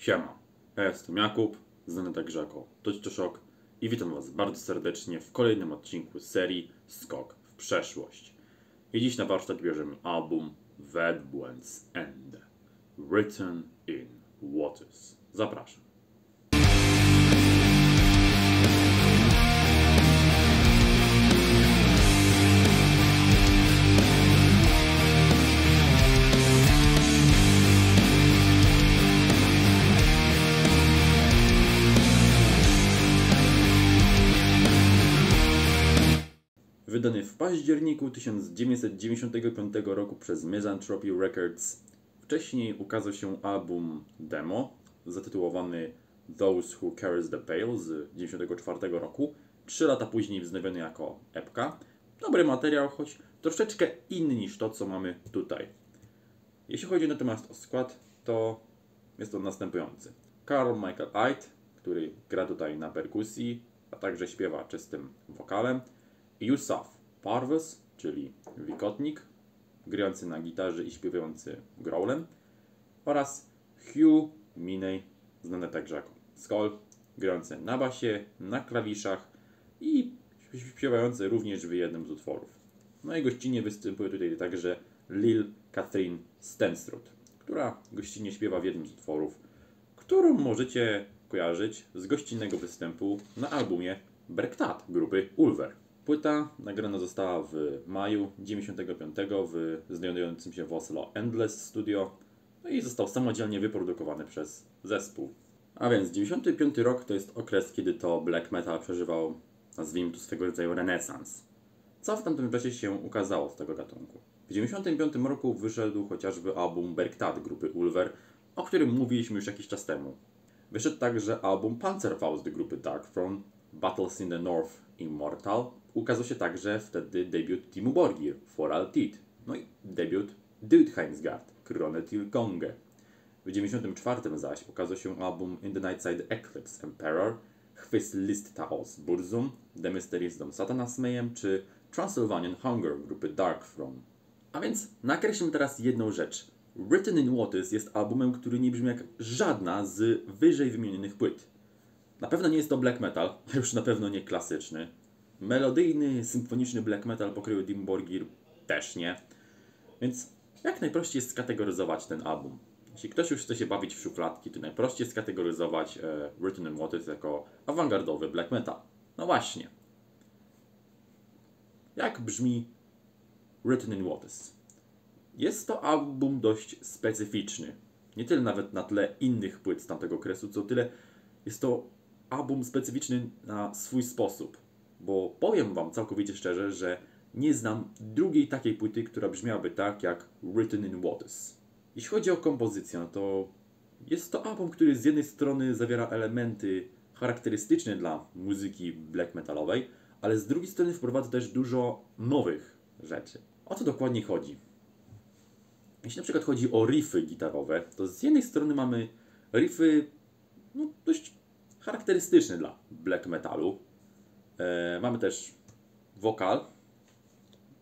Siema, ja jestem Jakub, znany także jako Toć2Szok i witam Was bardzo serdecznie w kolejnym odcinku z serii Skok w przeszłość. I dziś na warsztat bierzemy album Vedbwens Ende, Written in Waters. Zapraszam. Wydany w październiku 1995 roku przez Misanthropy Records. Wcześniej ukazał się album demo zatytułowany Those Who Carries the Veil z 1994 roku. 3 lata później wznowiony jako epka. Dobry materiał, choć troszeczkę inny niż to, co mamy tutaj. Jeśli chodzi natomiast o skład, to jest on następujący. Carl Michael Ide, który gra tutaj na perkusji, a także śpiewa czystym wokalem. Yusuf Parvez, czyli wikotnik, grający na gitarze i śpiewający growlem, oraz Hugh Miney, znany także jako Skull, grający na basie, na klawiszach i śpiewający również w jednym z utworów. No i gościnnie występuje tutaj także Lil Catherine Stenstrud, która gościnnie śpiewa w jednym z utworów, którą możecie kojarzyć z gościnnego występu na albumie Bergtat grupy Ulver. Płyta nagrana została w maju 1995 w znajdującym się w Oslo Endless Studio, no i został samodzielnie wyprodukowany przez zespół. A więc 95 rok to jest okres, kiedy to black metal przeżywał, nazwijmy to, swego rodzaju renesans. Co w tamtym czasie się ukazało z tego gatunku? W 1995 roku wyszedł chociażby album Bergtat grupy Ulver, o którym mówiliśmy już jakiś czas temu. Wyszedł także album Panzerfaust grupy Darkthrone, Battles in the North Immortal. Ukazał się także wtedy debiut Timu Borgir, For Altid, no i debiut Dødheimsgard, Krone til Konge. W 1994 zaś ukazał się album In the Nightside Eclipse Emperor, Hvist List Taos Burzum, The Mysteries Dom Satanas Mayhem czy Transylvanian Hunger grupy Darkthrone. A więc nakreślmy teraz jedną rzecz. Written in Waters jest albumem, który nie brzmi jak żadna z wyżej wymienionych płyt. Na pewno nie jest to black metal, a już na pewno nie klasyczny. Melodyjny, symfoniczny black metal pokroju Dimmu Borgir też nie. Więc jak najprościej jest skategoryzować ten album? Jeśli ktoś już chce się bawić w szufladki, to najprościej jest skategoryzować Written in Waters jako awangardowy black metal. No właśnie. Jak brzmi Written in Waters? Jest to album dość specyficzny. Nie tyle nawet na tle innych płyt z tamtego okresu, co tyle jest to album specyficzny na swój sposób. Bo powiem Wam całkowicie szczerze, że nie znam drugiej takiej płyty, która brzmiałaby tak jak Written in Waters. Jeśli chodzi o kompozycję, no to jest to album, który z jednej strony zawiera elementy charakterystyczne dla muzyki black metalowej, ale z drugiej strony wprowadza też dużo nowych rzeczy. O co dokładnie chodzi? Jeśli na przykład chodzi o riffy gitarowe, to z jednej strony mamy riffy dość charakterystyczne dla black metalu. Mamy też wokal,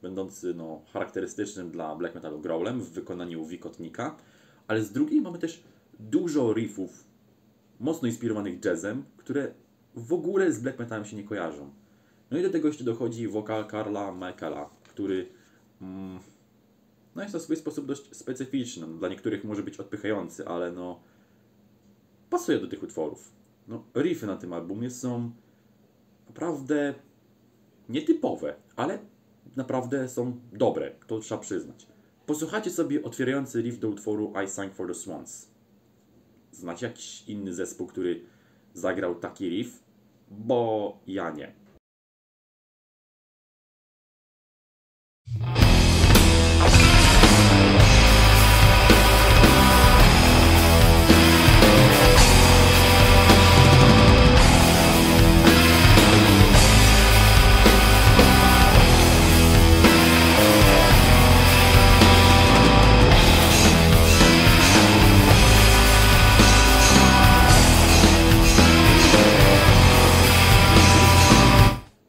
będący charakterystycznym dla black metalu growlem w wykonaniu wikotnika, ale z drugiej mamy też dużo riffów mocno inspirowanych jazzem, które w ogóle z black metalem się nie kojarzą. No i do tego jeszcze dochodzi wokal Carla Michaela, który jest na swój sposób dość specyficzny. Dla niektórych może być odpychający, ale pasuje do tych utworów. Riffy na tym albumie są naprawdę nietypowe, ale naprawdę są dobre, to trzeba przyznać. Posłuchajcie sobie otwierający riff do utworu I Sang for the Swans. Znacie jakiś inny zespół, który zagrał taki riff? Bo ja nie.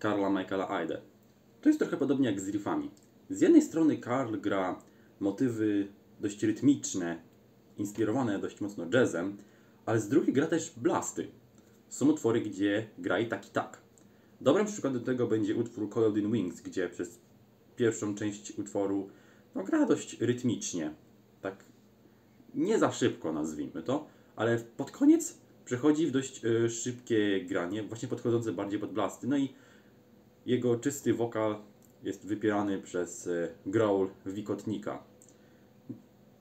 Carla Michaela Ide. To jest trochę podobnie jak z riffami. Z jednej strony Carl gra motywy dość rytmiczne, inspirowane dość mocno jazzem, ale z drugiej gra też blasty. Są utwory, gdzie gra i tak. Dobrym przykładem tego będzie utwór Coiled in Wings, gdzie przez pierwszą część utworu gra dość rytmicznie. Tak nie za szybko, nazwijmy to, ale pod koniec przechodzi w dość szybkie granie, właśnie podchodzące bardziej pod blasty. No i jego czysty wokal jest wypierany przez growl wikotnika.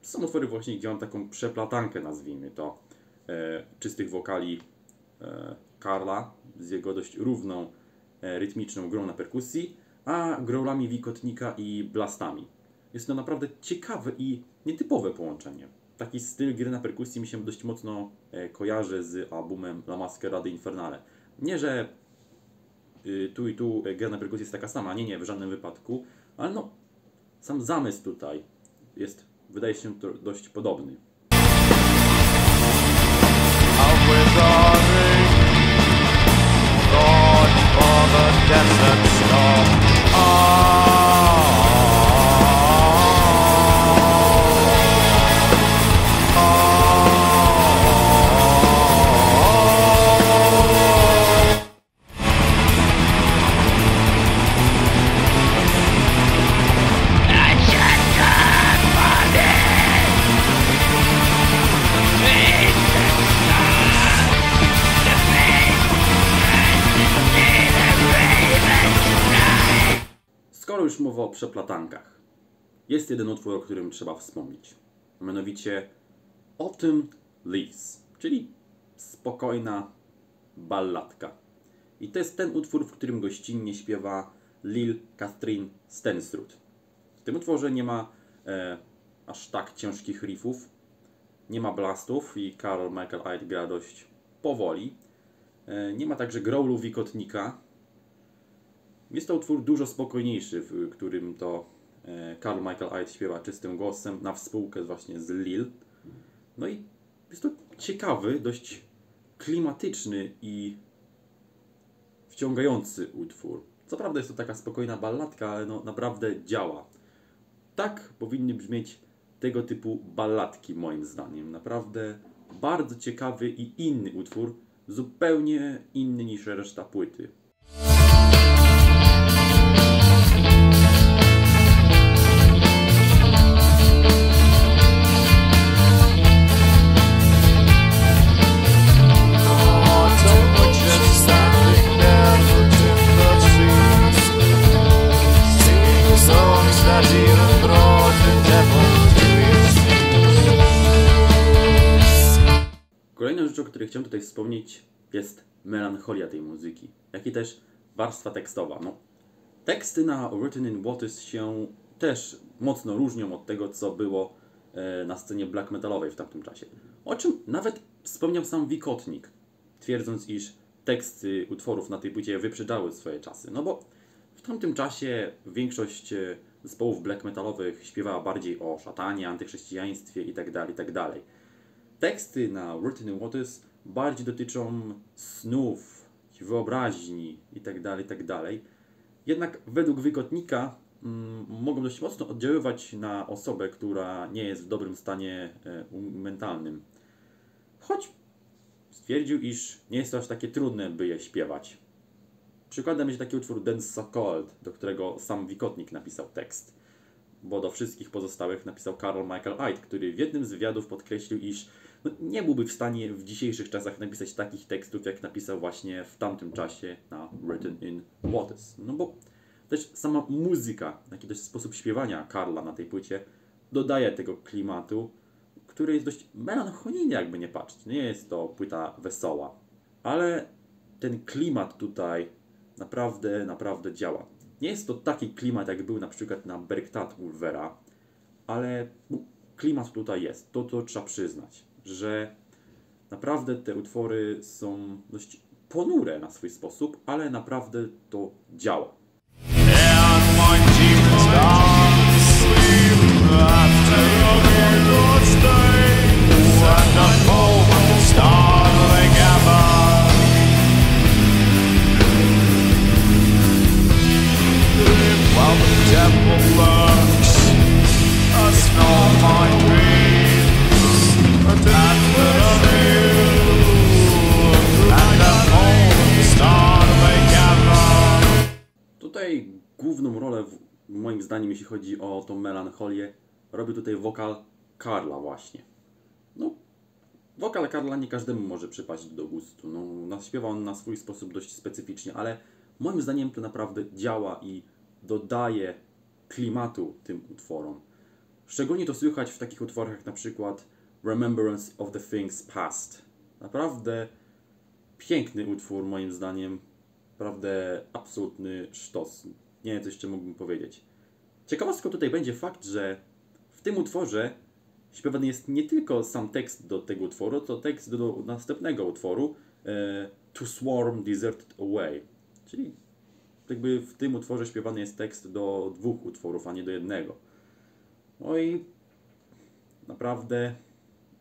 Są utwory właśnie, gdzie mam taką przeplatankę, nazwijmy to, czystych wokali Karla z jego dość równą, rytmiczną grą na perkusji, a growlami wikotnika i blastami. Jest to naprawdę ciekawe i nietypowe połączenie. Taki styl gry na perkusji mi się dość mocno kojarzy z albumem La Masquerade Infernale. Nie, że tu i tu gra na perkusji jest taka sama, nie, w żadnym wypadku, ale no, sam zamysł tutaj jest, wydaje się, to dość podobny. Skoro już mowa o przeplatankach, jest jeden utwór, o którym trzeba wspomnieć. Mianowicie Autumn Leaves, czyli spokojna balladka. I to jest ten utwór, w którym gościnnie śpiewa Lil Catherine Stensrud. W tym utworze nie ma aż tak ciężkich riffów, nie ma blastów i Karl Michael Eid gra dość powoli. Nie ma także growlu wikotnika. Jest to utwór dużo spokojniejszy, w którym to Karl Michael Eid śpiewa czystym głosem na współkę właśnie z Lil. No i jest to ciekawy, dość klimatyczny i wciągający utwór. Co prawda jest to taka spokojna balladka, ale no naprawdę działa. Tak powinny brzmieć tego typu balladki moim zdaniem. Naprawdę bardzo ciekawy i inny utwór, zupełnie inny niż reszta płyty. Kolejną rzeczą, o której chciałem tutaj wspomnieć, jest melancholia tej muzyki, jak i też warstwa tekstowa. No, teksty na Written in Waters się też mocno różnią od tego, co było na scenie black metalowej w tamtym czasie. O czym nawet wspomniał sam Wikotnik, twierdząc, iż teksty utworów na tej płycie wyprzedzały swoje czasy. No bo w tamtym czasie większość zespołów black metalowych śpiewała bardziej o szatanie, antychrześcijaństwie itd. Teksty na Written in Waters bardziej dotyczą snów, wyobraźni itd. Jednak według Wikotnika mogą dość mocno oddziaływać na osobę, która nie jest w dobrym stanie mentalnym. Choć stwierdził, iż nie jest to aż takie trudne, by je śpiewać. Przykładem będzie taki utwór Dance So Cold, do którego sam Wikotnik napisał tekst. Bo do wszystkich pozostałych napisał Karl Michael Eid, który w jednym z wywiadów podkreślił, iż nie byłby w stanie w dzisiejszych czasach napisać takich tekstów, jak napisał właśnie w tamtym czasie na Written in Waters. No bo też sama muzyka, jak i też sposób śpiewania Karla na tej płycie dodaje tego klimatu, który jest dość melancholijny, jakby nie patrzeć. Nie jest to płyta wesoła, ale ten klimat tutaj naprawdę działa. Nie jest to taki klimat, jak był na przykład na Bergtat Ulvera, ale klimat tutaj jest. To trzeba przyznać, że naprawdę te utwory są dość ponure na swój sposób, ale naprawdę to działa. That's what I mean. moim zdaniem, jeśli chodzi o tą melancholię, robi tutaj wokal Karla właśnie. No, wokal Karla nie każdemu może przypaść do gustu. No, śpiewa on na swój sposób dość specyficznie, ale moim zdaniem to naprawdę działa i dodaje klimatu tym utworom. Szczególnie to słychać w takich utworach jak na przykład Remembrance of the Things Past. Naprawdę piękny utwór moim zdaniem. Naprawdę absolutny sztos. Nie wiem, co jeszcze mógłbym powiedzieć. Ciekawostką tutaj będzie fakt, że w tym utworze śpiewany jest nie tylko sam tekst do tego utworu, to tekst do następnego utworu To Swarm Deserted Away. Czyli jakby w tym utworze śpiewany jest tekst do 2 utworów, a nie do jednego. No i naprawdę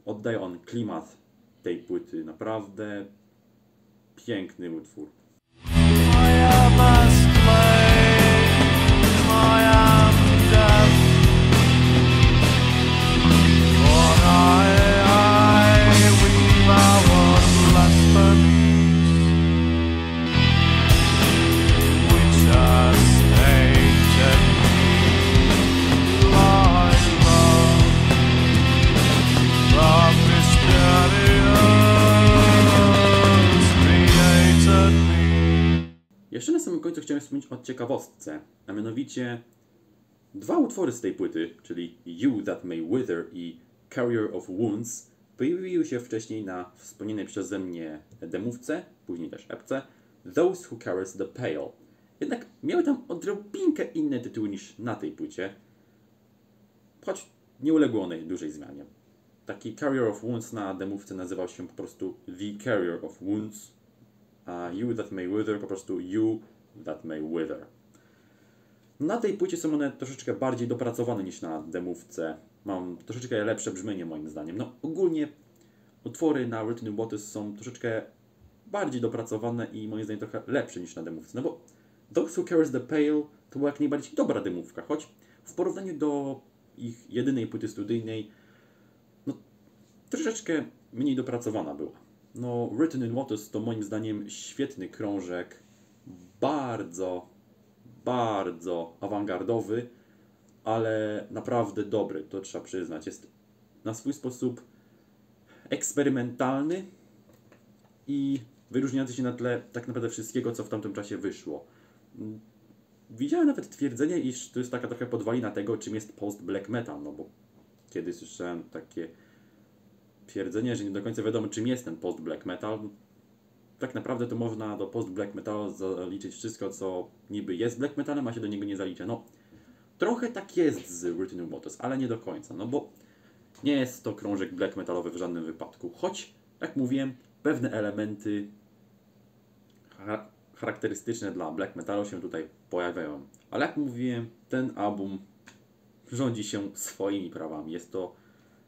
oddaje on klimat tej płyty. Naprawdę piękny utwór. Jeszcze na samym końcu chciałem wspomnieć o ciekawostce, a mianowicie 2 utwory z tej płyty, czyli You That May Wither i Carrier of Wounds, pojawiły się wcześniej na wspomnianej przeze mnie demówce, później też epce, Those Who Carries the Pale. Jednak miały tam odrobinkę inne tytuły niż na tej płycie, choć nie uległo one dużej zmianie. Taki Carrier of Wounds na demówce nazywał się po prostu The Carrier of Wounds, a You That May Wither po prostu You That May Wither. Na tej płycie są one troszeczkę bardziej dopracowane niż na demówce. Mam troszeczkę lepsze brzmienie moim zdaniem. No ogólnie utwory na Written in Waters są troszeczkę bardziej dopracowane i moim zdaniem trochę lepsze niż na demówce. No bo Those Who Carries the Pale to była jak najbardziej dobra demówka, choć w porównaniu do ich jedynej płyty studyjnej no troszeczkę mniej dopracowana była. No, Written in Waters to moim zdaniem świetny krążek, bardzo awangardowy, ale naprawdę dobry, to trzeba przyznać. Jest na swój sposób eksperymentalny i wyróżniający się na tle tak naprawdę wszystkiego, co w tamtym czasie wyszło. Widziałem nawet twierdzenie, iż to jest taka trochę podwalina tego, czym jest post-black metal, no bo kiedyś słyszałem takie twierdzenie, że nie do końca wiadomo, czym jest ten post-black metal. Tak naprawdę to można do post-black metalu zaliczyć wszystko, co niby jest black metalem, a się do niego nie zalicza. No, trochę tak jest z Written in Waters, ale nie do końca, no bo nie jest to krążek black metalowy w żadnym wypadku. Choć, jak mówiłem, pewne elementy charakterystyczne dla black metalu się tutaj pojawiają. Ale jak mówiłem, ten album rządzi się swoimi prawami. Jest to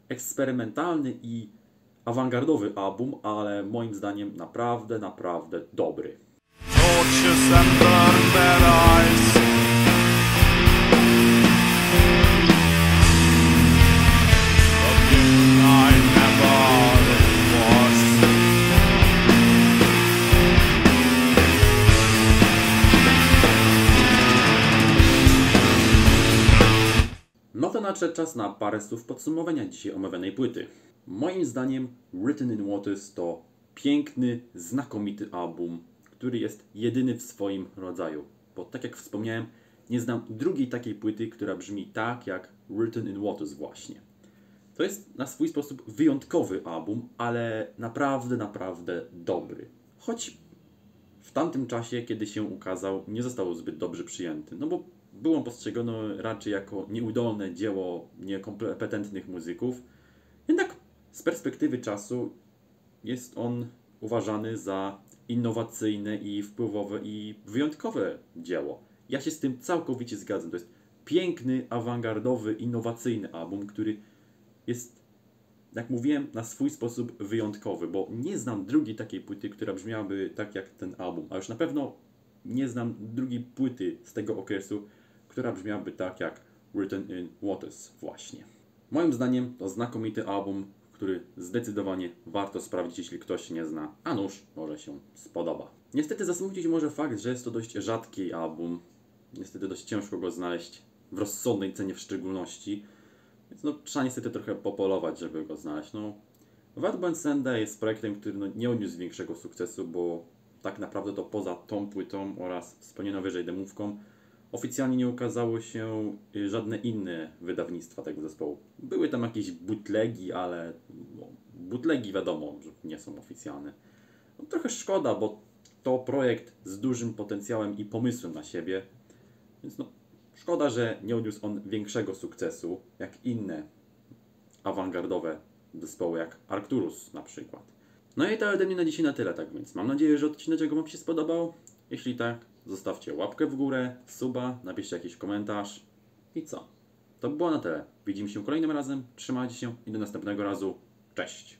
eksperymentalny i awangardowy album, ale moim zdaniem naprawdę dobry. No to nadszedł czas na parę słów podsumowania dzisiaj omawianej płyty. Moim zdaniem Written in Waters to piękny, znakomity album, który jest jedyny w swoim rodzaju. Bo tak jak wspomniałem, nie znam drugiej takiej płyty, która brzmi tak jak Written in Waters właśnie. To jest na swój sposób wyjątkowy album, ale naprawdę dobry. Choć w tamtym czasie, kiedy się ukazał, nie został zbyt dobrze przyjęty. No bo był on postrzegany raczej jako nieudolne dzieło niekompetentnych muzyków. Jednak z perspektywy czasu jest on uważany za innowacyjne i wpływowe i wyjątkowe dzieło. Ja się z tym całkowicie zgadzam. To jest piękny, awangardowy, innowacyjny album, który jest, jak mówiłem, na swój sposób wyjątkowy, bo nie znam drugiej takiej płyty, która brzmiałaby tak jak ten album, a już na pewno nie znam drugiej płyty z tego okresu, która brzmiałaby tak jak Written in Waters właśnie. Moim zdaniem to znakomity album, który zdecydowanie warto sprawdzić, jeśli ktoś się nie zna, a nuż może się spodoba. Niestety zasmucić może fakt, że jest to dość rzadki album. Niestety dość ciężko go znaleźć w rozsądnej cenie w szczególności. Więc no, trzeba niestety trochę popolować, żeby go znaleźć. No, Bad Band Sunday jest projektem, który no, nie odniósł większego sukcesu, bo tak naprawdę to poza tą płytą oraz wspomnianą wyżej demówką oficjalnie nie ukazało się żadne inne wydawnictwa tego zespołu. Były tam jakieś bootlegi, ale no, bootlegi wiadomo, że nie są oficjalne. No, trochę szkoda, bo to projekt z dużym potencjałem i pomysłem na siebie, więc no, szkoda, że nie odniósł on większego sukcesu, jak inne awangardowe zespoły, jak Arcturus na przykład. No i to ode mnie na dzisiaj na tyle, tak więc mam nadzieję, że odcinek Wam się spodobał. Jeśli tak, zostawcie łapkę w górę, suba, napiszcie jakiś komentarz i co? To by było na tyle. Widzimy się kolejnym razem, trzymajcie się i do następnego razu. Cześć!